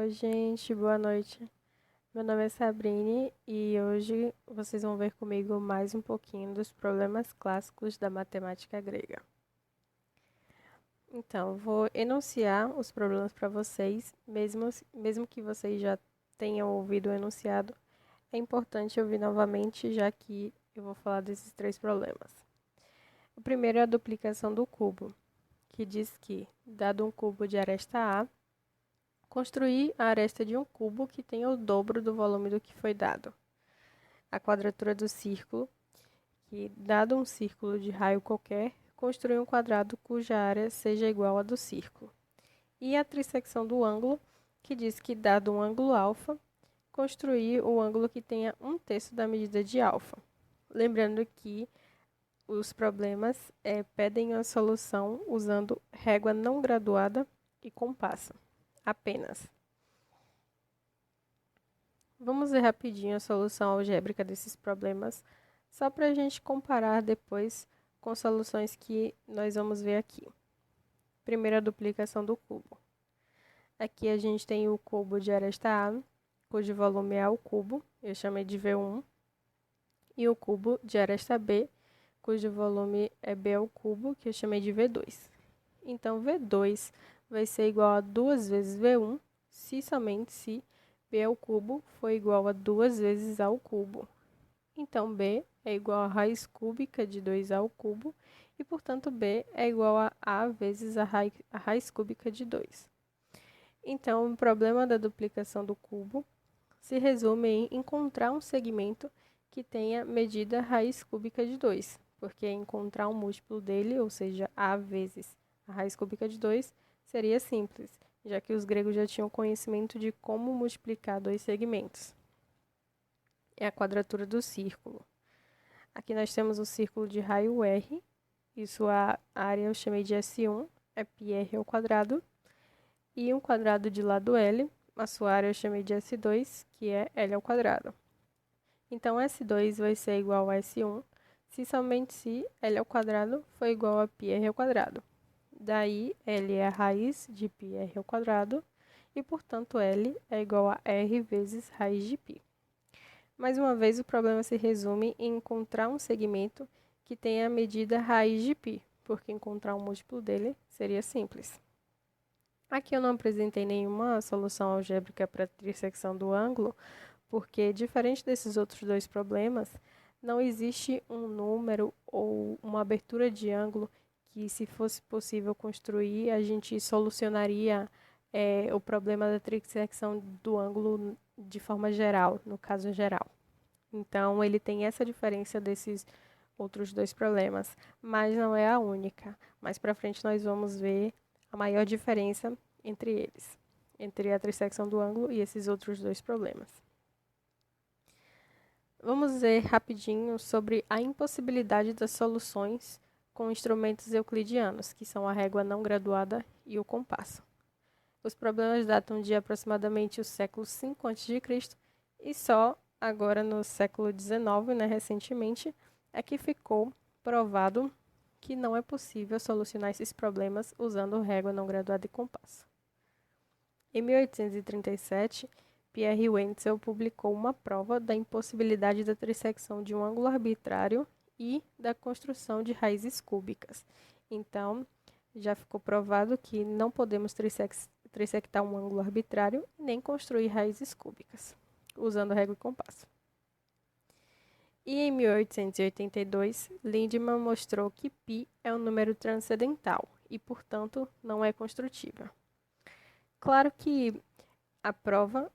Oi, gente, boa noite. Meu nome é Sabrine e hoje vocês vão ver comigo mais um pouquinho dos problemas clássicos da matemática grega. Então, vou enunciar os problemas para vocês, mesmo que vocês já tenham ouvido o enunciado, é importante ouvir novamente, já que eu vou falar desses três problemas. O primeiro é a duplicação do cubo, que diz que, dado um cubo de aresta A, construir a aresta de um cubo que tenha o dobro do volume do que foi dado. A quadratura do círculo, que, dado um círculo de raio qualquer, construir um quadrado cuja área seja igual à do círculo. E a trissecção do ângulo, que diz que, dado um ângulo alfa, construir o ângulo que tenha 1/3 da medida de alfa. Lembrando que os problemas pedem a solução usando régua não graduada e compasso. Apenas. Vamos ver rapidinho a solução algébrica desses problemas, só para a gente comparar depois com soluções que nós vamos ver aqui. Primeiro, a duplicação do cubo. Aqui a gente tem o cubo de aresta A, cujo volume é A ao cubo, eu chamei de V1, e o cubo de aresta B, cujo volume é B ao cubo, que eu chamei de V2. Então, V2 vai ser igual a 2 vezes V1, somente se B ao cubo for igual a 2 vezes A ao cubo. Então, B é igual a raiz cúbica de 2A ao cubo, e, portanto, B é igual a vezes a raiz cúbica de 2. Então, o problema da duplicação do cubo se resume em encontrar um segmento que tenha medida raiz cúbica de 2, porque encontrar um múltiplo dele, ou seja, A vezes a raiz cúbica de 2, seria simples, já que os gregos já tinham conhecimento de como multiplicar dois segmentos. É a quadratura do círculo. Aqui nós temos o círculo de raio R, e sua área eu chamei de S1, é πr ao quadrado, e um quadrado de lado L, a sua área eu chamei de S2, que é L ao quadrado. Então, S2 vai ser igual a S1, somente se L ao quadrado for igual a πr ao quadrado. Daí, L é a raiz de πr ao quadrado, e, portanto, L é igual a R vezes raiz de π. Mais uma vez, o problema se resume em encontrar um segmento que tenha a medida raiz de π, porque encontrar um múltiplo dele seria simples. Aqui eu não apresentei nenhuma solução algébrica para a trissecção do ângulo, porque, diferente desses outros dois problemas, não existe um número ou uma abertura de ângulo que, se fosse possível construir, a gente solucionaria o problema da trissecção do ângulo de forma geral, no caso geral. Então, ele tem essa diferença desses outros dois problemas, mas não é a única. Mais para frente nós vamos ver a maior diferença entre eles, entre a trissecção do ângulo e esses outros dois problemas. Vamos ver rapidinho sobre a impossibilidade das soluções com instrumentos euclidianos, que são a régua não graduada e o compasso. Os problemas datam de aproximadamente o século V a.C. e só agora no século XIX, recentemente, é que ficou provado que não é possível solucionar esses problemas usando régua não graduada e compasso. Em 1837, Pierre Wentzel publicou uma prova da impossibilidade da trissecção de um ângulo arbitrário e da construção de raízes cúbicas. Então, já ficou provado que não podemos trissectar um ângulo arbitrário nem construir raízes cúbicas, usando régua e compasso. E em 1882, Lindemann mostrou que π é um número transcendental e, portanto, não é construtível. Claro que a prova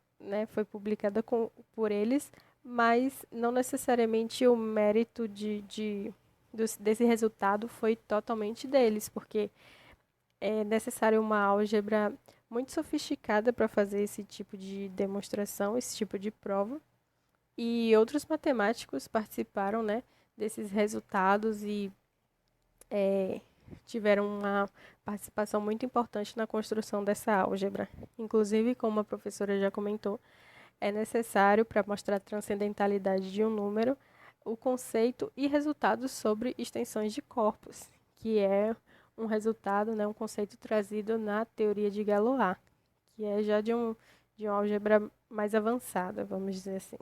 foi publicada por eles, mas não necessariamente o mérito desse resultado foi totalmente deles, porque é necessário uma álgebra muito sofisticada para fazer esse tipo de demonstração, esse tipo de prova. E outros matemáticos participaram desses resultados e tiveram uma participação muito importante na construção dessa álgebra. Inclusive, como a professora já comentou, é necessário, para mostrar a transcendentalidade de um número, o conceito e resultados sobre extensões de corpos, que é um resultado, um conceito trazido na teoria de Galois, que é já de de uma álgebra mais avançada, vamos dizer assim.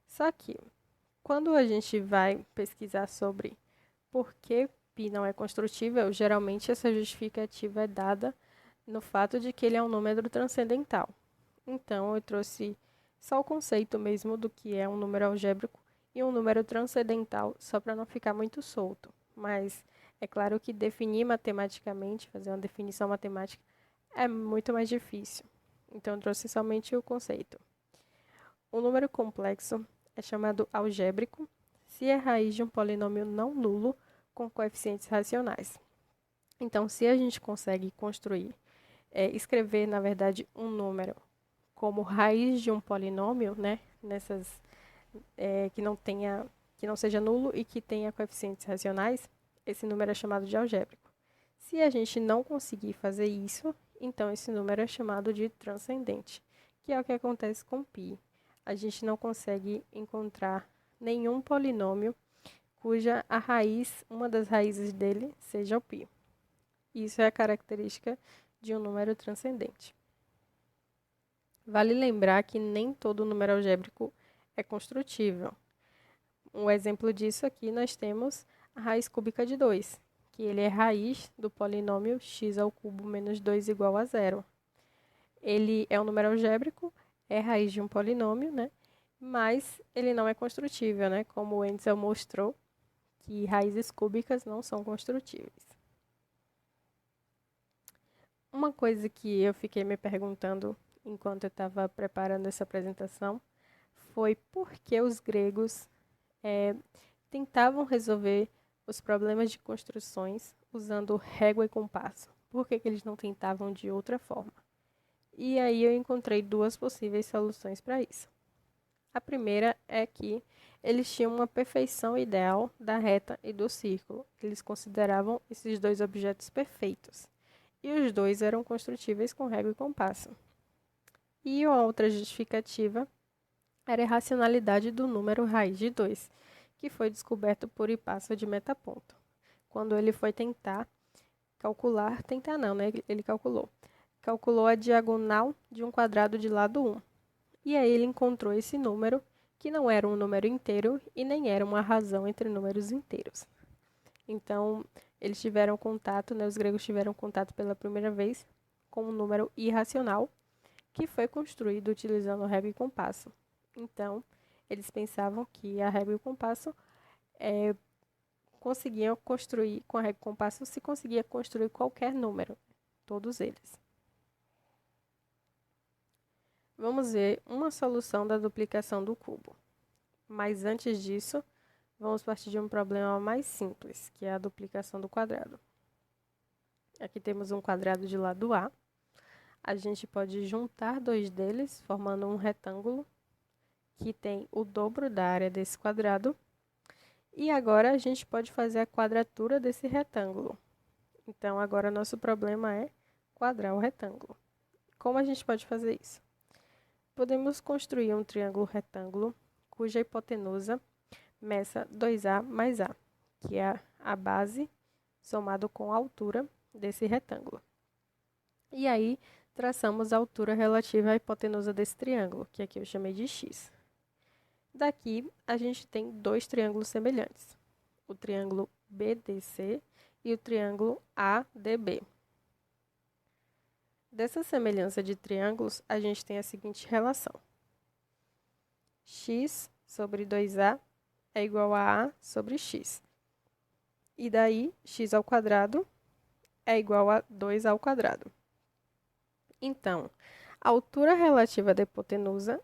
Só que, quando a gente vai pesquisar sobre por que π não é construtível, geralmente essa justificativa é dada no fato de que ele é um número transcendental. Então, eu trouxe só o conceito mesmo do que é um número algébrico e um número transcendental, só para não ficar muito solto. Mas é claro que definir matematicamente, fazer uma definição matemática, é muito mais difícil. Então, eu trouxe somente o conceito. O número complexo é chamado algébrico se é raiz de um polinômio não nulo com coeficientes racionais. Então, se a gente consegue construir, escrever, na verdade, um número como raiz de um polinômio, né, que não seja nulo e que tenha coeficientes racionais, esse número é chamado de algébrico. Se a gente não conseguir fazer isso, então esse número é chamado de transcendente, que é o que acontece com π. A gente não consegue encontrar nenhum polinômio cuja a raiz, uma das raízes dele, seja o π. Isso é a característica de um número transcendente. Vale lembrar que nem todo número algébrico é construtível. Um exemplo disso aqui nós temos a raiz cúbica de 2, que ele é raiz do polinômio x ao cubo menos 2 igual a zero. Ele é um número algébrico, é raiz de um polinômio, né? Mas ele não é construtível, né? Como o Wendel mostrou, que raízes cúbicas não são construtíveis. Uma coisa que eu fiquei me perguntando enquanto eu estava preparando essa apresentação foi por que os gregos tentavam resolver os problemas de construções usando régua e compasso. Por que eles não tentavam de outra forma? E aí eu encontrei duas possíveis soluções para isso. A primeira é que eles tinham uma perfeição ideal da reta e do círculo. Eles consideravam esses dois objetos perfeitos. E os dois eram construtíveis com régua e compasso. E a outra justificativa era a irracionalidade do número raiz de 2, que foi descoberto por Hipasso de Metaponto. Quando ele foi tentar ele calculou a diagonal de um quadrado de lado 1. E aí ele encontrou esse número, que não era um número inteiro e nem era uma razão entre números inteiros. Então, eles tiveram contato, né, os gregos tiveram contato pela primeira vez com um número irracional, que foi construído utilizando régua e compasso. Então, eles pensavam que a régua e o compasso conseguiam construir, com a régua e compasso se conseguia construir qualquer número, todos eles. Vamos ver uma solução da duplicação do cubo. Mas antes disso, vamos partir de um problema mais simples, que é a duplicação do quadrado. Aqui temos um quadrado de lado A. A gente pode juntar dois deles, formando um retângulo, que tem o dobro da área desse quadrado. E agora a gente pode fazer a quadratura desse retângulo. Então, agora nosso problema é quadrar o retângulo. Como a gente pode fazer isso? Podemos construir um triângulo retângulo, cuja hipotenusa meça 2A mais A, que é a base somado com a altura desse retângulo. E aí, traçamos a altura relativa à hipotenusa desse triângulo, que aqui eu chamei de x. Daqui, a gente tem dois triângulos semelhantes, o triângulo BDC e o triângulo ADB. Dessa semelhança de triângulos, a gente tem a seguinte relação. X sobre 2A é igual a A sobre X. E daí, x ao quadrado é igual a 2 ao quadrado. Então, a altura relativa da hipotenusa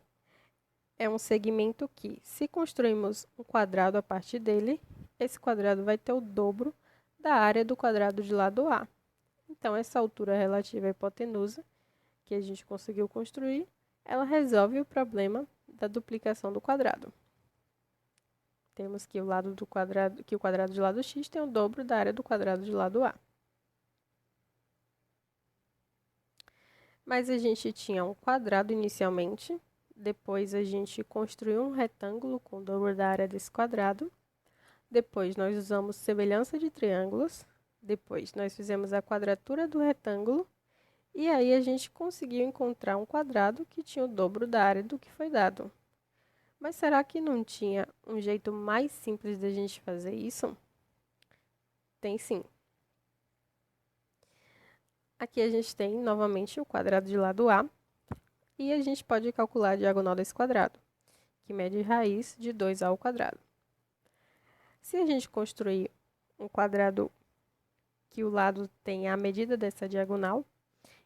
é um segmento que, se construirmos um quadrado a partir dele, esse quadrado vai ter o dobro da área do quadrado de lado A. Então, essa altura relativa à hipotenusa, que a gente conseguiu construir, ela resolve o problema da duplicação do quadrado. Temos que o quadrado de lado x tem o dobro da área do quadrado de lado A. Mas a gente tinha um quadrado inicialmente, depois a gente construiu um retângulo com o dobro da área desse quadrado, depois nós usamos semelhança de triângulos, depois nós fizemos a quadratura do retângulo E aí a gente conseguiu encontrar um quadrado que tinha o dobro da área do que foi dado. Mas será que não tinha um jeito mais simples de a gente fazer isso? Tem sim. Aqui a gente tem novamente o quadrado de lado A e a gente pode calcular a diagonal desse quadrado, que mede raiz de 2A ao quadrado. Se a gente construir um quadrado que o lado tem a medida dessa diagonal,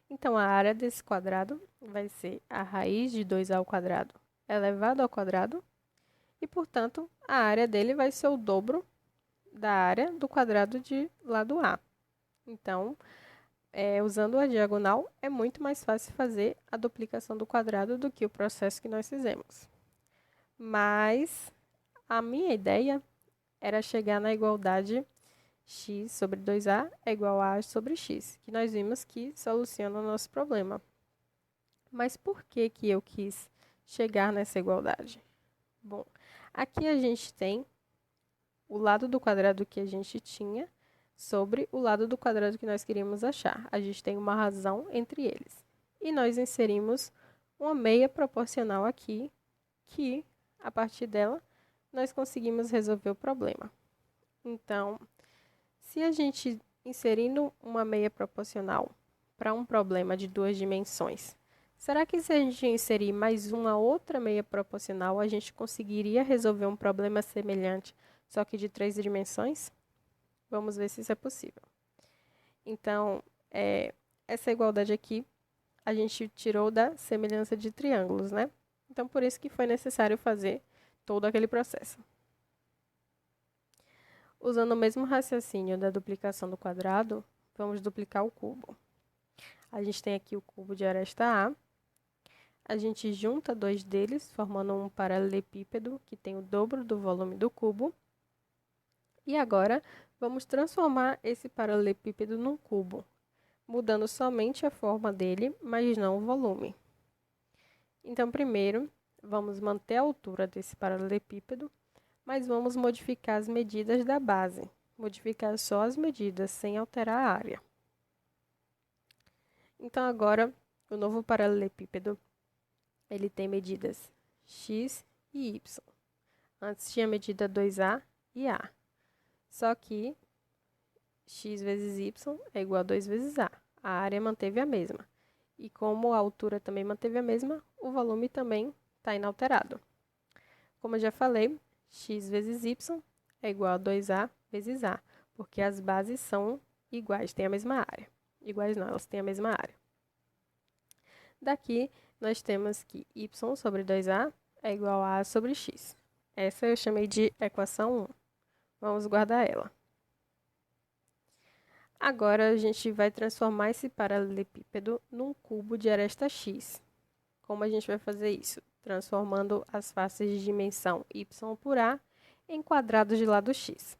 então a área desse quadrado vai ser a raiz de 2A ao quadrado elevado ao quadrado e, portanto, a área dele vai ser o dobro da área do quadrado de lado A. Então, usando a diagonal, é muito mais fácil fazer a duplicação do quadrado do que o processo que nós fizemos. Mas a minha ideia era chegar na igualdade x sobre 2a é igual a sobre x, que nós vimos que soluciona o nosso problema. Mas por que que eu quis chegar nessa igualdade? Bom, aqui a gente tem o lado do quadrado que a gente tinha sobre o lado do quadrado que nós queríamos achar. A gente tem uma razão entre eles. E nós inserimos uma meia proporcional aqui, que, a partir dela, nós conseguimos resolver o problema. Então, se a gente inserindo uma meia proporcional para um problema de 2 dimensões, será que se a gente inserir mais uma outra meia proporcional, a gente conseguiria resolver um problema semelhante, só que de 3 dimensões? Vamos ver se isso é possível. Então, essa igualdade aqui, a gente tirou da semelhança de triângulos, né? Então, por isso que foi necessário fazer todo aquele processo. Usando o mesmo raciocínio da duplicação do quadrado, vamos duplicar o cubo. A gente tem aqui o cubo de aresta A. A gente junta dois deles, formando um paralelepípedo que tem o dobro do volume do cubo. E agora, vamos transformar esse paralelepípedo num cubo, mudando somente a forma dele, mas não o volume. Então, primeiro, vamos manter a altura desse paralelepípedo, mas vamos modificar as medidas da base. Modificar só as medidas, sem alterar a área. Então, agora, o novo paralelepípedo, ele tem medidas x e y. Antes tinha medida 2a e a. Só que x vezes y é igual a 2 vezes a. A área manteve a mesma. E como a altura também manteve a mesma, o volume também está inalterado. Como eu já falei, x vezes y é igual a 2a vezes a, porque as bases são iguais, têm a mesma área. Iguais não, elas têm a mesma área. Daqui, nós temos que y sobre 2a é igual a sobre x. Essa eu chamei de equação 1. Vamos guardar ela. Agora, a gente vai transformar esse paralelepípedo num cubo de aresta x. Como a gente vai fazer isso? Transformando as faces de dimensão y por a em quadrados de lado x.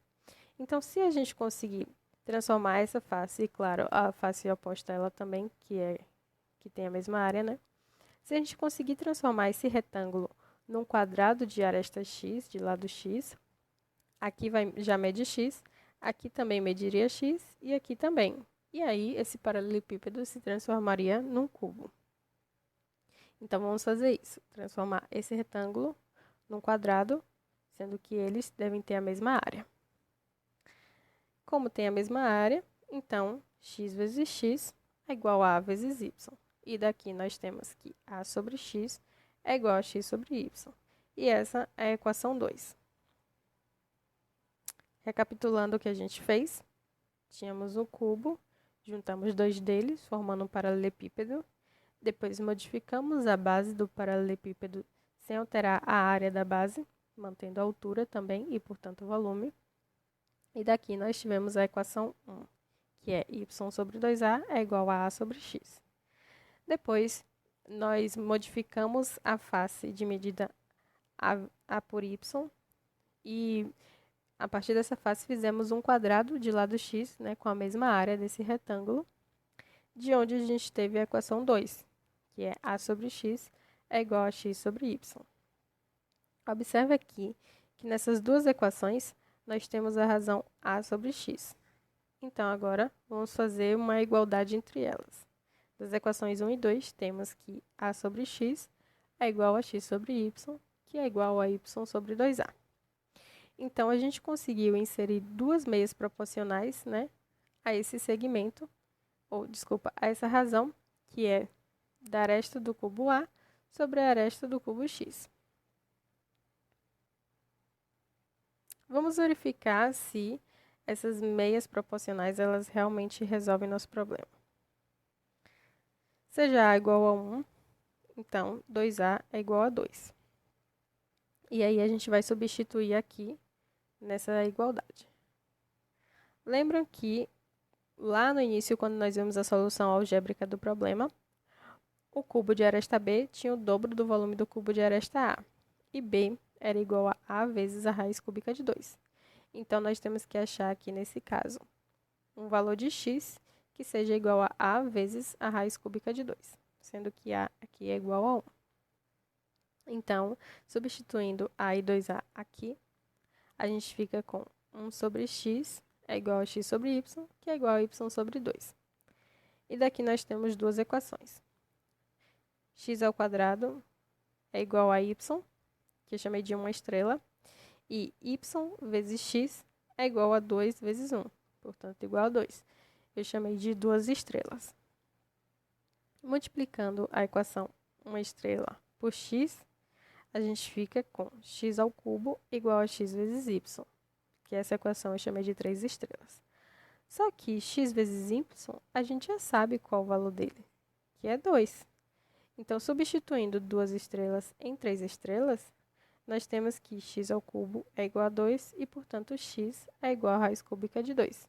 Então, se a gente conseguir transformar essa face, e claro, a face oposta a ela também, que tem a mesma área, né? Se a gente conseguir transformar esse retângulo num quadrado de aresta x, de lado x, aqui já mede x, aqui também mediria x e aqui também. E aí, esse paralelepípedo se transformaria num cubo. Então, vamos fazer isso. Transformar esse retângulo num quadrado, sendo que eles devem ter a mesma área. Como tem a mesma área, então, x vezes x é igual a vezes y. E daqui nós temos que a sobre x é igual a x sobre y. E essa é a equação 2. Recapitulando o que a gente fez, tínhamos um cubo, juntamos dois deles, formando um paralelepípedo. Depois modificamos a base do paralelepípedo sem alterar a área da base, mantendo a altura também e, portanto, o volume. E daqui nós tivemos a equação 1, que é y sobre 2a é igual a sobre x. Depois, nós modificamos a face de medida a por y e, a partir dessa face, fizemos um quadrado de lado x, né, com a mesma área desse retângulo, de onde a gente teve a equação 2, que é a sobre x é igual a x sobre y. Observe aqui que nessas duas equações, nós temos a razão a sobre x. Então, agora, vamos fazer uma igualdade entre elas. Das equações 1 e 2, temos que a sobre x é igual a x sobre y, que é igual a y sobre 2a. Então, a gente conseguiu inserir duas meias proporcionais, né, a esse segmento, a essa razão, que é da aresta do cubo A sobre a aresta do cubo x. Vamos verificar se essas meias proporcionais elas realmente resolvem nosso problema. Seja A igual a 1, então 2A é igual a 2. E aí a gente vai substituir aqui nessa igualdade. Lembram que lá no início, quando nós vimos a solução algébrica do problema, o cubo de aresta B tinha o dobro do volume do cubo de aresta A. E B era igual a A vezes a raiz cúbica de 2. Então, nós temos que achar aqui, nesse caso, um valor de x que seja igual a A vezes a raiz cúbica de 2, sendo que A aqui é igual a 1. Então, substituindo A e 2A aqui, a gente fica com 1 sobre x é igual a x sobre y, que é igual a y sobre 2. E daqui nós temos duas equações. X ao quadrado é igual a y, que eu chamei de uma estrela, e y vezes x é igual a 2 vezes 1, portanto, igual a 2. Eu chamei de duas estrelas. Multiplicando a equação uma estrela por x, a gente fica com x ao cubo igual a x vezes y, que essa equação eu chamei de 3 estrelas. Só que x vezes y, a gente já sabe qual o valor dele, que é 2. Então, substituindo duas estrelas em 3 estrelas, nós temos que x ao cubo é igual a 2 e, portanto, x é igual a raiz cúbica de 2.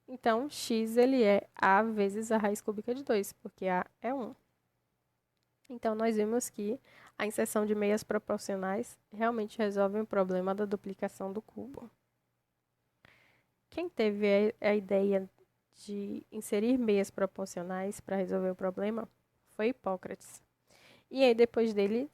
Então, x ele é A vezes a raiz cúbica de 2, porque A é 1. Então, nós vimos que a inserção de meias proporcionais realmente resolve o problema da duplicação do cubo. Quem teve a ideia de inserir meias proporcionais para resolver o problema foi Hipócrates. E aí, depois dele,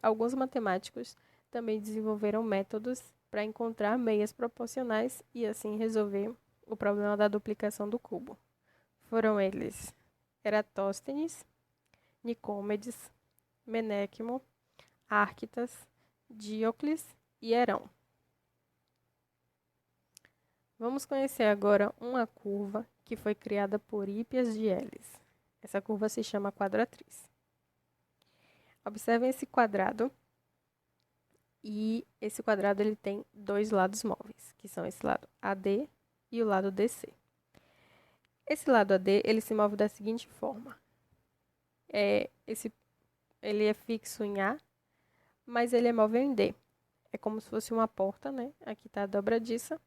alguns matemáticos também desenvolveram métodos para encontrar meias proporcionais e assim resolver o problema da duplicação do cubo. Foram eles Eratóstenes, Nicômedes, Menéquimo, Árquitas, Diocles e Herão. Vamos conhecer agora uma curva que foi criada por Hípias de Elis. Essa curva se chama quadratriz. Observem esse quadrado. E esse quadrado ele tem dois lados móveis, que são esse lado AD e o lado DC. Esse lado AD ele se move da seguinte forma. Ele é fixo em A, mas ele é móvel em D. É como se fosse uma porta, né? Aqui está a dobradiça.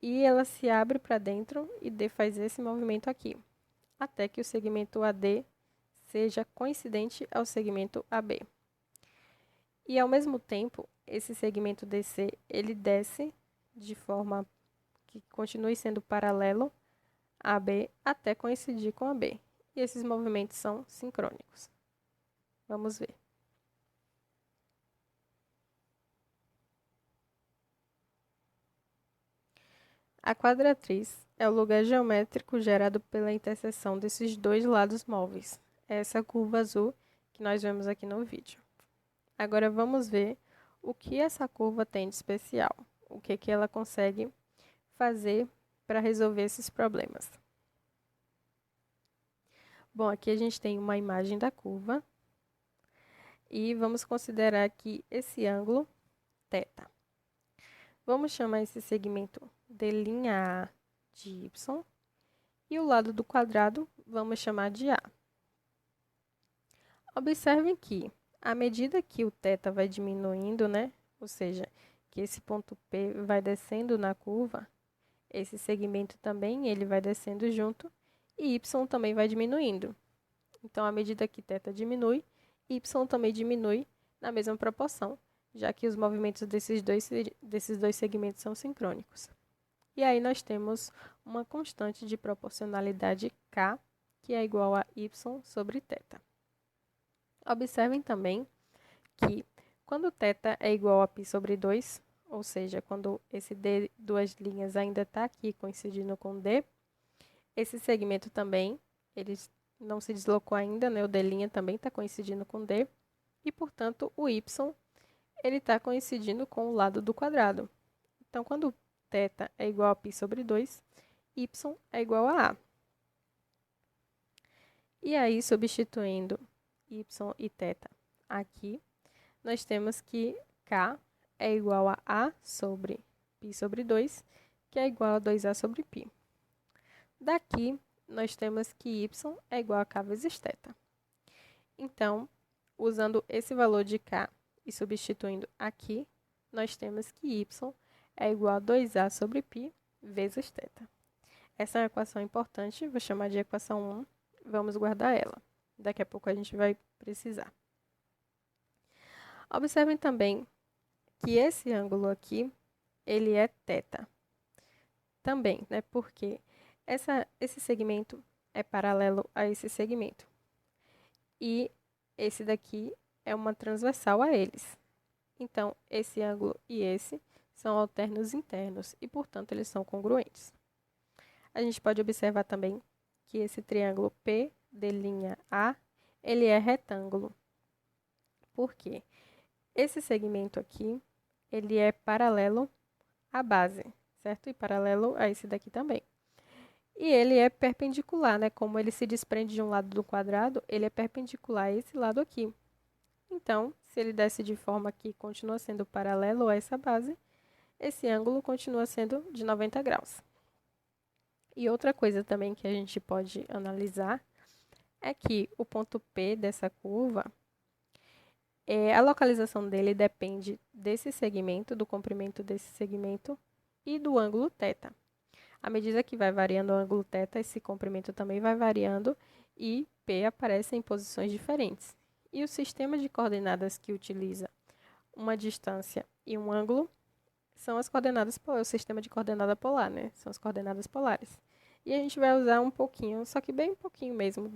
E ela se abre para dentro e D faz esse movimento aqui, até que o segmento AD seja coincidente ao segmento AB. E, ao mesmo tempo, esse segmento DC, ele desce de forma que continue sendo paralelo a AB até coincidir com AB. E esses movimentos são sincrônicos. Vamos ver. A quadratriz é o lugar geométrico gerado pela interseção desses dois lados móveis. É essa curva azul que nós vemos aqui no vídeo. Agora vamos ver o que essa curva tem de especial, o que ela consegue fazer para resolver esses problemas. Bom, aqui a gente tem uma imagem da curva e vamos considerar aqui esse ângulo θ. Vamos chamar esse segmento de linha A de y e o lado do quadrado vamos chamar de A. Observem que, à medida que o θ vai diminuindo, né? Ou seja, que esse ponto P vai descendo na curva, esse segmento também ele vai descendo junto e y também vai diminuindo. Então, à medida que θ diminui, y também diminui na mesma proporção, já que os movimentos desses dois segmentos são sincrônicos. E aí nós temos uma constante de proporcionalidade k, que é igual a y sobre θ. Observem também que quando θ é igual a π sobre 2, ou seja, quando esse D, duas linhas ainda está aqui coincidindo com D, esse segmento também ele não se deslocou ainda, né? O D' também está coincidindo com D. E, portanto, o y ele está coincidindo com o lado do quadrado. Então, quando θ é igual a π sobre 2, y é igual a A. E aí, substituindo y e θ aqui, nós temos que K é igual a A sobre π sobre 2, que é igual a 2A sobre π. Daqui, nós temos que y é igual a K vezes θ. Então, usando esse valor de K e substituindo aqui, nós temos que y é igual a 2A sobre π vezes θ. Essa é uma equação importante, vou chamar de equação 1, vamos guardar ela. Daqui a pouco a gente vai precisar. Observem também que esse ângulo aqui, ele é θ. Também, né? Porque esse segmento é paralelo a esse segmento. E esse daqui é uma transversal a eles. Então, esse ângulo e esse são alternos internos e, portanto, eles são congruentes. A gente pode observar também que esse triângulo PD'A, ele é retângulo. Por quê? Esse segmento aqui, ele é paralelo à base, certo? E paralelo a esse daqui também. E ele é perpendicular, né? Como ele se desprende de um lado do quadrado, ele é perpendicular a esse lado aqui. Então, se ele desce de forma que continua sendo paralelo a essa base, esse ângulo continua sendo de 90 graus. E outra coisa também que a gente pode analisar é que o ponto P dessa curva, a localização dele depende desse segmento, do comprimento desse segmento e do ângulo θ. À medida que vai variando o ângulo θ, esse comprimento também vai variando e P aparece em posições diferentes. E o sistema de coordenadas que utiliza uma distância e um ângulo são as coordenadas polares, o sistema de coordenada polar, né? São as coordenadas polares. E a gente vai usar um pouquinho, só que bem um pouquinho mesmo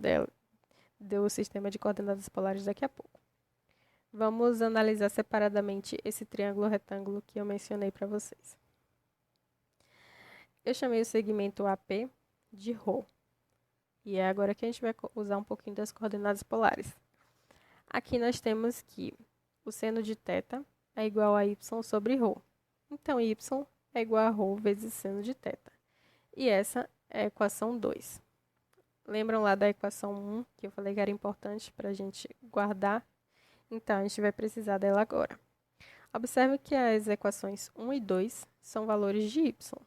do sistema de coordenadas polares daqui a pouco. Vamos analisar separadamente esse triângulo retângulo que eu mencionei para vocês. Eu chamei o segmento AP de ρ. E é agora que a gente vai usar um pouquinho das coordenadas polares. Aqui nós temos que o seno de θ é igual a y sobre ρ. Então, y é igual a ρ vezes seno de θ. E essa é a equação 2. Lembram lá da equação 1, que eu falei que era importante para a gente guardar? Então, a gente vai precisar dela agora. Observe que as equações 1 e 2 são valores de y.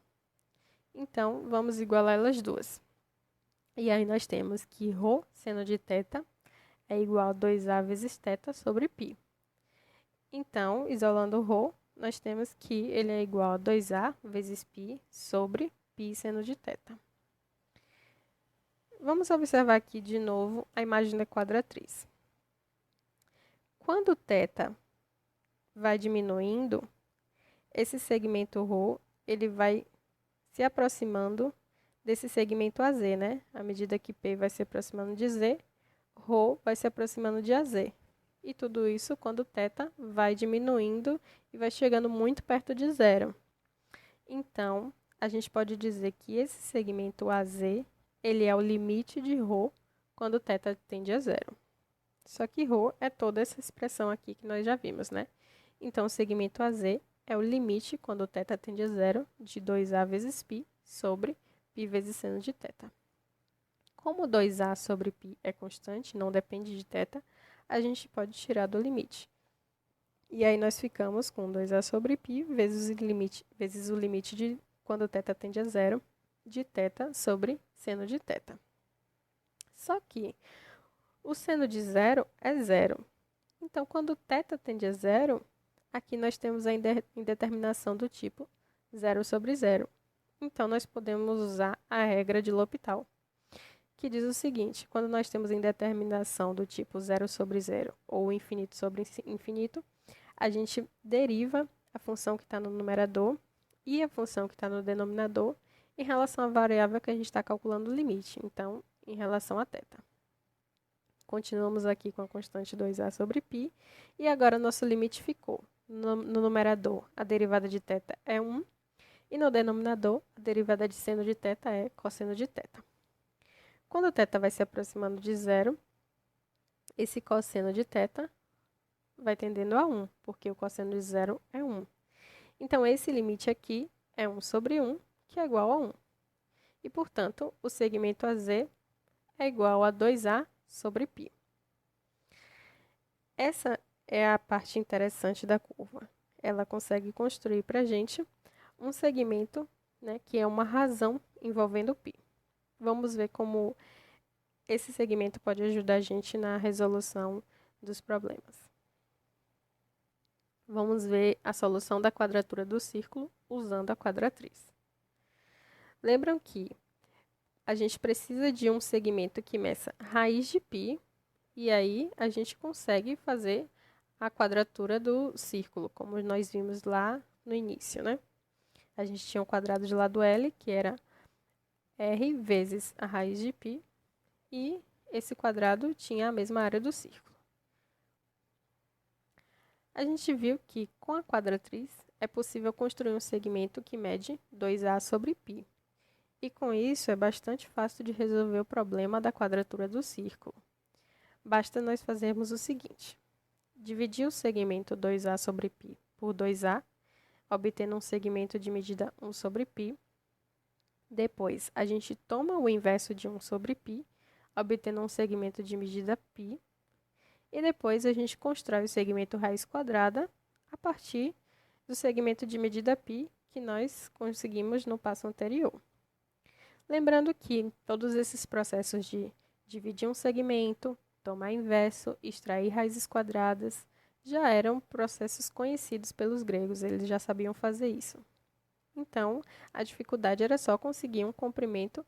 Então, vamos igualar elas duas. E aí, nós temos que ρ seno de θ é igual a 2A vezes θ sobre π. Então, isolando ρ, nós temos que ele é igual a 2A vezes π sobre π seno de θ. Vamos observar aqui de novo a imagem da quadratriz. Quando θ vai diminuindo, esse segmento ρ, ele vai se aproximando desse segmento AZ, né? À medida que P vai se aproximando de Z, ρ vai se aproximando de AZ. E tudo isso quando θ vai diminuindo e vai chegando muito perto de zero. Então, a gente pode dizer que esse segmento AZ, ele é o limite de ρ quando θ tende a zero. Só que ρ é toda essa expressão aqui que nós já vimos, né? Então, o segmento AZ é o limite quando θ tende a zero de 2A vezes π sobre π vezes seno de θ. Como 2A sobre π é constante, não depende de θ, a gente pode tirar do limite. E aí nós ficamos com 2A sobre π vezes o limite de quando θ tende a zero de θ sobre seno de θ. Só que o seno de zero é zero. Então, quando θ tende a zero, aqui nós temos a indeterminação do tipo zero sobre zero. Então, nós podemos usar a regra de L'Hopital, que diz o seguinte: quando nós temos indeterminação do tipo zero sobre zero ou infinito sobre infinito, a gente deriva a função que está no numerador e a função que está no denominador em relação à variável que a gente está calculando o limite, então, em relação a θ. Continuamos aqui com a constante 2A sobre π, e agora nosso limite ficou. No numerador, a derivada de θ é 1, e no denominador, a derivada de seno de θ é cosseno de θ. Quando o θ vai se aproximando de zero, esse cosseno de θ vai tendendo a 1, porque o cosseno de zero é 1. Então, esse limite aqui é 1 sobre 1, que é igual a 1. E, portanto, o segmento AZ é igual a 2A sobre π. Essa é a parte interessante da curva. Ela consegue construir para a gente um segmento, né, que é uma razão envolvendo π. Vamos ver como esse segmento pode ajudar a gente na resolução dos problemas. Vamos ver a solução da quadratura do círculo usando a quadratriz. Lembram que a gente precisa de um segmento que meça raiz de π, e aí a gente consegue fazer a quadratura do círculo, como nós vimos lá no início, né? A gente tinha um quadrado de lado L, que era R vezes a raiz de π, e esse quadrado tinha a mesma área do círculo. A gente viu que, com a quadratriz, é possível construir um segmento que mede 2A sobre π. E com isso, é bastante fácil de resolver o problema da quadratura do círculo. Basta nós fazermos o seguinte: dividir o segmento 2A sobre π por 2A, obtendo um segmento de medida 1 sobre π. Depois, a gente toma o inverso de 1 sobre π, obtendo um segmento de medida π. E depois a gente constrói o segmento raiz quadrada a partir do segmento de medida π que nós conseguimos no passo anterior. Lembrando que todos esses processos de dividir um segmento, tomar inverso, extrair raízes quadradas, já eram processos conhecidos pelos gregos, eles já sabiam fazer isso. Então, a dificuldade era só conseguir um comprimento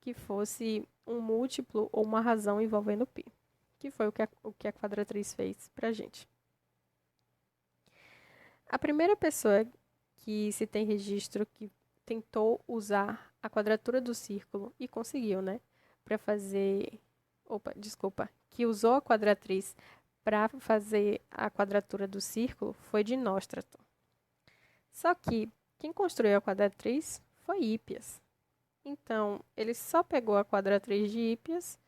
que fosse um múltiplo ou uma razão envolvendo π, que foi o que a quadratriz fez para a gente. A primeira pessoa que se tem registro que tentou usar a quadratura do círculo e conseguiu, né? Para fazer. Que usou a quadratriz para fazer a quadratura do círculo foi Dinóstrato. Só que quem construiu a quadratriz foi Hípias. Então, ele só pegou a quadratriz de Hípias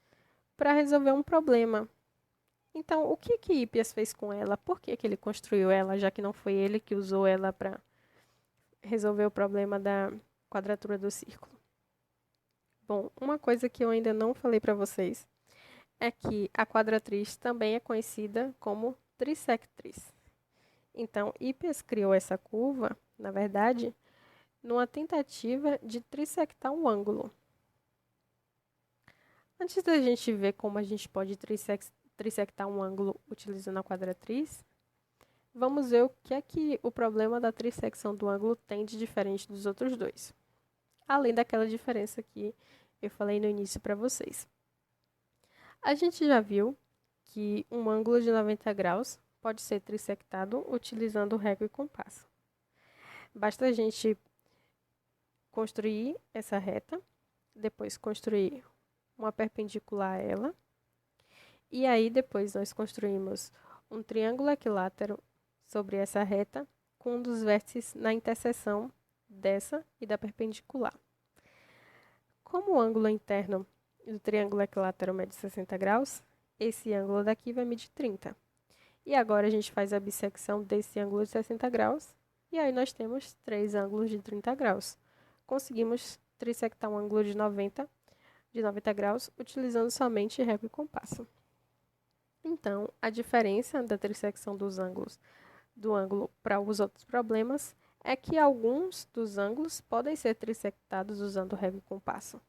para resolver um problema. Então, o que Hípias fez com ela? Por que ele construiu ela, já que não foi ele que usou ela para resolver o problema da quadratura do círculo? Bom, uma coisa que eu ainda não falei para vocês é que a quadratriz também é conhecida como trissectriz. Então, Hípias criou essa curva, na verdade, numa tentativa de trissectar um ângulo. Antes da gente ver como a gente pode trissectar um ângulo utilizando a quadratriz, vamos ver o que é que o problema da trissecção do ângulo tem de diferente dos outros dois, além daquela diferença que eu falei no início para vocês. A gente já viu que um ângulo de 90 graus pode ser trissectado utilizando régua e compasso. Basta a gente construir essa reta, depois construir uma perpendicular a ela, e aí depois nós construímos um triângulo equilátero sobre essa reta, com um dos vértices na interseção dessa e da perpendicular. Como o ângulo interno do triângulo equilátero mede 60 graus, esse ângulo daqui vai medir 30. E agora a gente faz a bissecção desse ângulo de 60 graus, e aí nós temos 3 ângulos de 30 graus. Conseguimos trissectar um ângulo de 90 graus utilizando somente régua e compasso. Então, a diferença da trissecção dos ângulos do ângulo para os outros problemas é que alguns dos ângulos podem ser trissectados usando régua e compasso,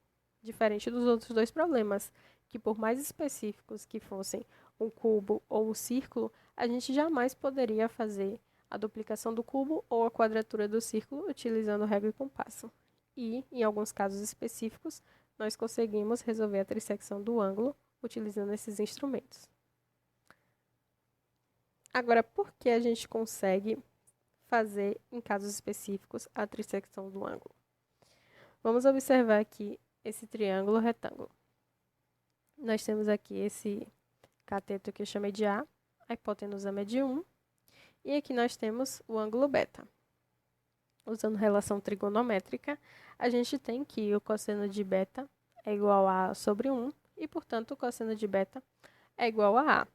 diferente dos outros dois problemas, que por mais específicos que fossem um cubo ou um círculo, a gente jamais poderia fazer a duplicação do cubo ou a quadratura do círculo utilizando régua e compasso. E, em alguns casos específicos, nós conseguimos resolver a trissecção do ângulo utilizando esses instrumentos. Agora, por que a gente consegue fazer, em casos específicos, a trissecção do ângulo? Vamos observar aqui esse triângulo retângulo. Nós temos aqui esse cateto que eu chamei de A, a hipotenusa mede 1, e aqui nós temos o ângulo beta. Usando relação trigonométrica, a gente tem que o cosseno de beta é igual a A sobre 1 e, portanto, o cosseno de beta é igual a A.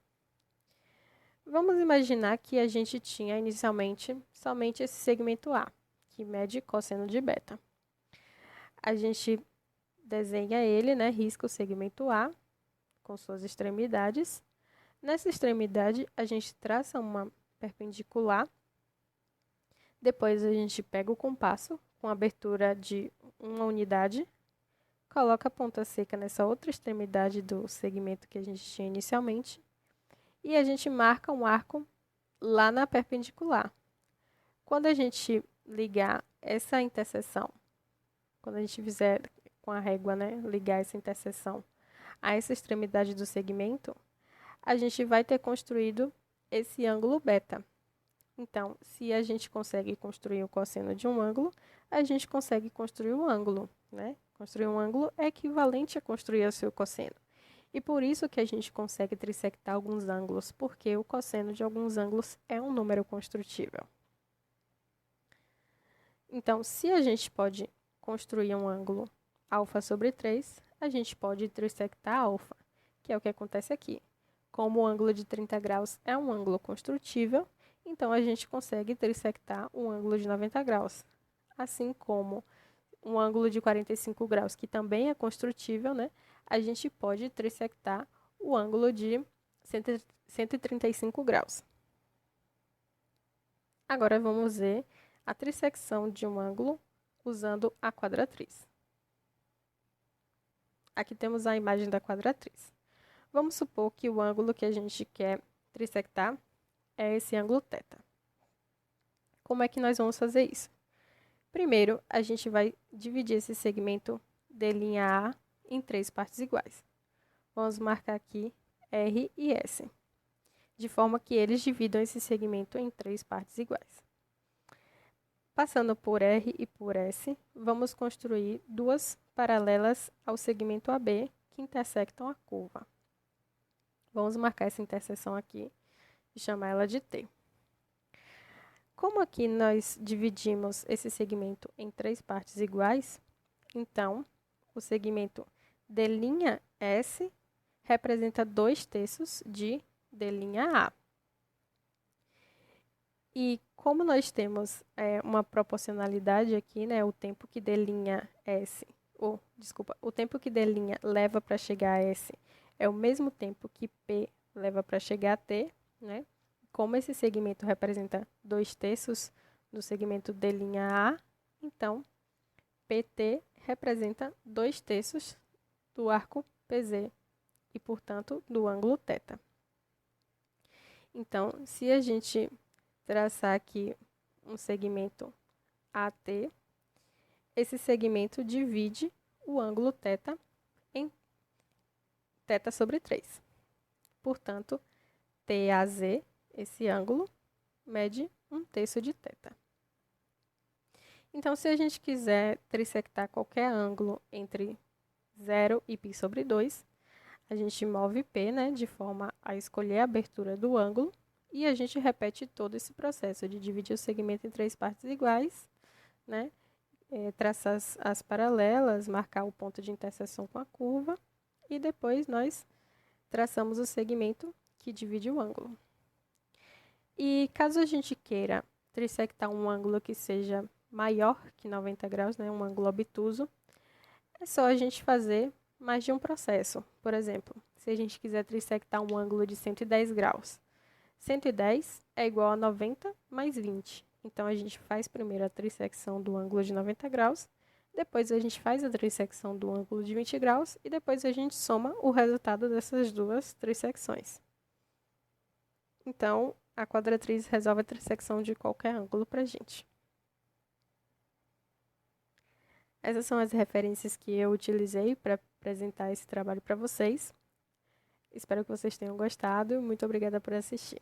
Vamos imaginar que a gente tinha inicialmente somente esse segmento A, que mede cosseno de beta. A gente desenha ele, né, risca o segmento A com suas extremidades. Nessa extremidade, a gente traça uma perpendicular. Depois, a gente pega o compasso com abertura de 1 unidade, coloca a ponta seca nessa outra extremidade do segmento que a gente tinha inicialmente e a gente marca um arco lá na perpendicular. Quando a gente ligar essa interseção, quando a gente fizer com a régua, né, ligar essa interseção a essa extremidade do segmento, a gente vai ter construído esse ângulo beta. Então, se a gente consegue construir o cosseno de um ângulo, a gente consegue construir um ângulo, né? Construir um ângulo é equivalente a construir o seu cosseno. E por isso que a gente consegue trissectar alguns ângulos, porque o cosseno de alguns ângulos é um número construtível. Então, se a gente pode construir um ângulo alfa sobre 3, a gente pode trissectar alfa, que é o que acontece aqui. Como o ângulo de 30 graus é um ângulo construtível, então a gente consegue trissectar um ângulo de 90 graus. Assim como um ângulo de 45 graus, que também é construtível, né? A gente pode trissectar o ângulo de 135 graus. Agora vamos ver a trissecção de um ângulo usando a quadratriz. Aqui temos a imagem da quadratriz. Vamos supor que o ângulo que a gente quer trissectar é esse ângulo θ. Como é que nós vamos fazer isso? Primeiro, a gente vai dividir esse segmento de linha A em 3 partes iguais. Vamos marcar aqui R e S, de forma que eles dividam esse segmento em 3 partes iguais. Passando por R e por S, vamos construir duas paralelas ao segmento AB que intersectam a curva. Vamos marcar essa interseção aqui e chamar ela de T. Como aqui nós dividimos esse segmento em 3 partes iguais, então o segmento de linha S representa 2/3 de linha A. E como nós temos uma proporcionalidade aqui, né, o tempo que de linha S, o tempo que de linha leva para chegar a S é o mesmo tempo que P leva para chegar a T, né? Como esse segmento representa 2/3 do segmento de linha A, então PT representa 2/3 do arco PZ e, portanto, do ângulo θ. Então, se a gente traçar aqui um segmento AT, esse segmento divide o ângulo θ em θ sobre 3. Portanto, TAZ, esse ângulo, mede 1/3 de θ. Então, se a gente quiser trissectar qualquer ângulo entre 0 e π sobre 2, a gente move P, né, de forma a escolher a abertura do ângulo, e a gente repete todo esse processo de dividir o segmento em 3 partes iguais, né, traçar as paralelas, marcar o ponto de interseção com a curva, e depois nós traçamos o segmento que divide o ângulo. E caso a gente queira trissectar um ângulo que seja maior que 90 graus, né, um ângulo obtuso, é só a gente fazer mais de um processo. Por exemplo, se a gente quiser trissectar um ângulo de 110 graus, 110 é igual a 90 mais 20. Então, a gente faz primeiro a trissecção do ângulo de 90 graus, depois a gente faz a trissecção do ângulo de 20 graus e depois a gente soma o resultado dessas duas trissecções. Então, a quadratriz resolve a trissecção de qualquer ângulo para a gente. Essas são as referências que eu utilizei para apresentar esse trabalho para vocês. Espero que vocês tenham gostado. Muito obrigada por assistir.